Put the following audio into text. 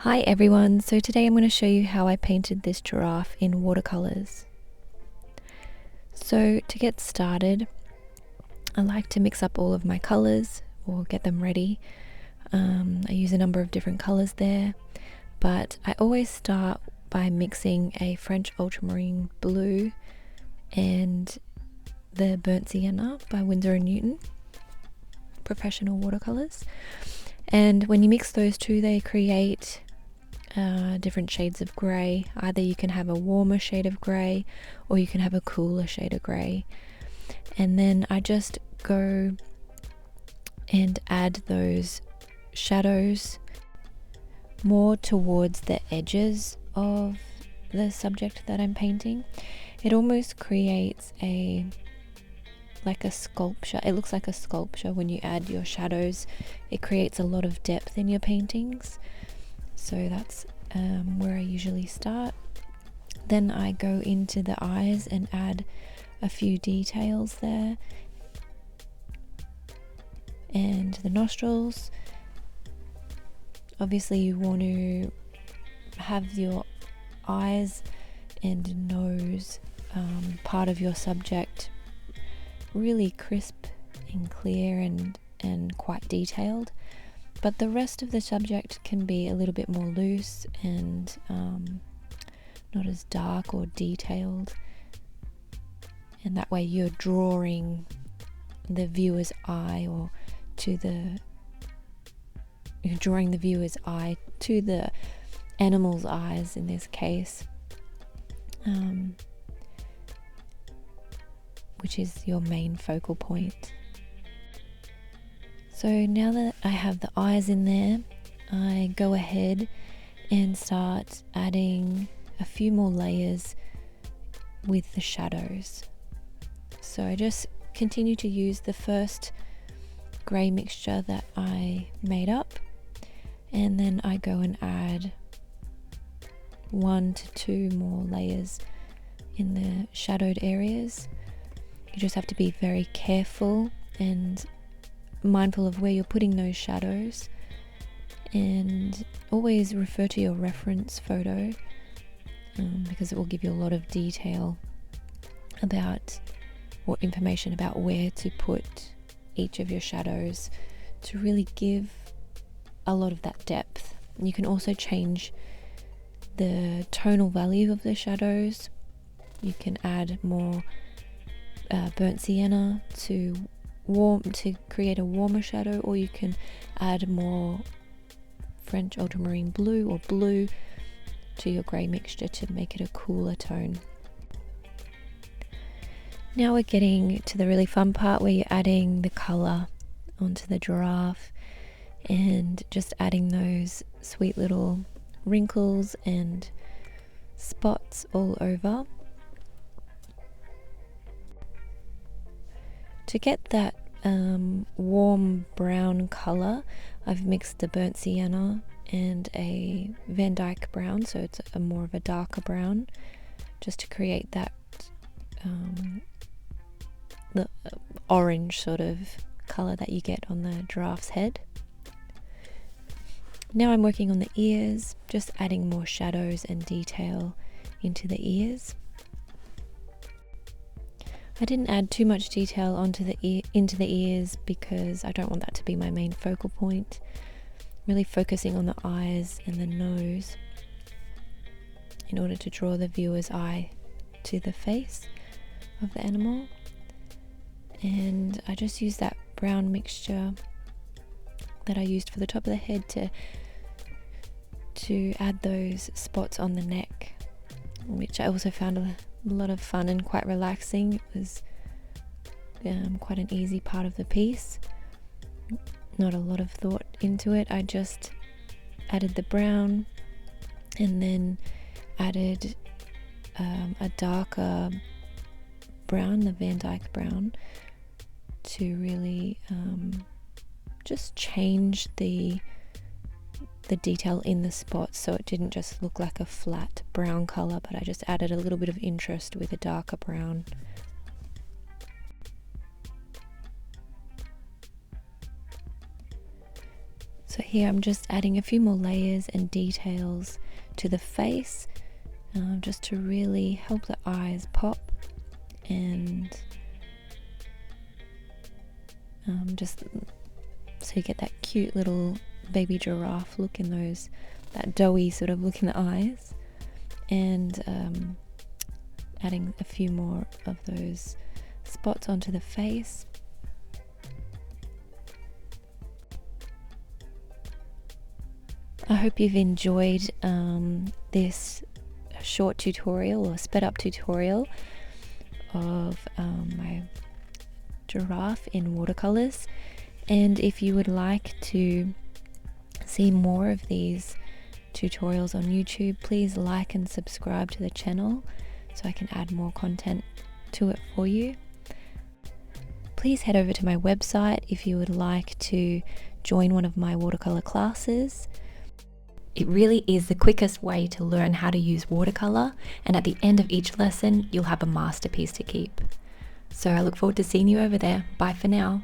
Hi everyone, so today I'm going to show you how I painted this giraffe in watercolors. So to get started, I like to mix up all of my colors or get them ready. I use a number of different colors there, but I always start by mixing a French ultramarine blue and the burnt sienna by Winsor & Newton, professional watercolors. And when you mix those two, they create different shades of grey. Either you can have a warmer shade of grey or you can have a cooler shade of grey. And then I just go and add those shadows more towards the edges of the subject that I'm painting. It almost creates like a sculpture. It looks like a sculpture when you add your shadows. It creates a lot of depth in your paintings. So that's where I usually start. Then I go into the eyes and add a few details there, and the nostrils. Obviously you want to have your eyes and nose part of your subject really crisp and clear and quite detailed. But the rest of the subject can be a little bit more loose and not as dark or detailed. And that way you're drawing the viewer's eye you're drawing the viewer's eye to the animal's eyes in this case, which is your main focal point. So now that I have the eyes in there, I go ahead and start adding a few more layers with the shadows. So I just continue to use the first grey mixture that I made up, and then I go and add 1 to 2 more layers in the shadowed areas. You just have to be very careful and mindful of where you're putting those shadows, and always refer to your reference photo because it will give you a lot of detail about or information about where to put each of your shadows to really give a lot of that depth. You can also change the tonal value of the shadows. You can add more burnt sienna to create a warmer shadow, or you can add more French ultramarine blue or blue to your grey mixture to make it a cooler tone. Now we're getting to the really fun part where you're adding the colour onto the giraffe and just adding those sweet little wrinkles and spots all over. To get that warm brown colour, I've mixed the burnt sienna and a Van Dyke brown, so it's a more of a darker brown, just to create that the orange sort of colour that you get on the giraffe's head. Now I'm working on the ears, just adding more shadows and detail into the ears. I didn't add too much detail into the ears because I don't want that to be my main focal point. Really focusing on the eyes and the nose in order to draw the viewer's eye to the face of the animal. And I just used that brown mixture that I used for the top of the head to add those spots on the neck, which I also found a lot of fun and quite relaxing. It was quite an easy part of the piece, not a lot of thought into it. I just added the brown and then added a darker brown, the Van Dyke brown, to really just change the detail in the spots, so it didn't just look like a flat brown colour, but I just added a little bit of interest with a darker brown. So here I'm just adding a few more layers and details to the face, just to really help the eyes pop, and just so you get that cute little baby giraffe look in those, that doughy sort of look in the eyes, and adding a few more of those spots onto the face. I hope you've enjoyed this short tutorial or sped up tutorial of my giraffe in watercolors. And if you would like to see more of these tutorials on YouTube, please like and subscribe to the channel so I can add more content to it for you. Please head over to my website if you would like to join one of my watercolor classes. It really is the quickest way to learn how to use watercolor, and at the end of each lesson you'll have a masterpiece to keep. So I look forward to seeing you over there. Bye for now.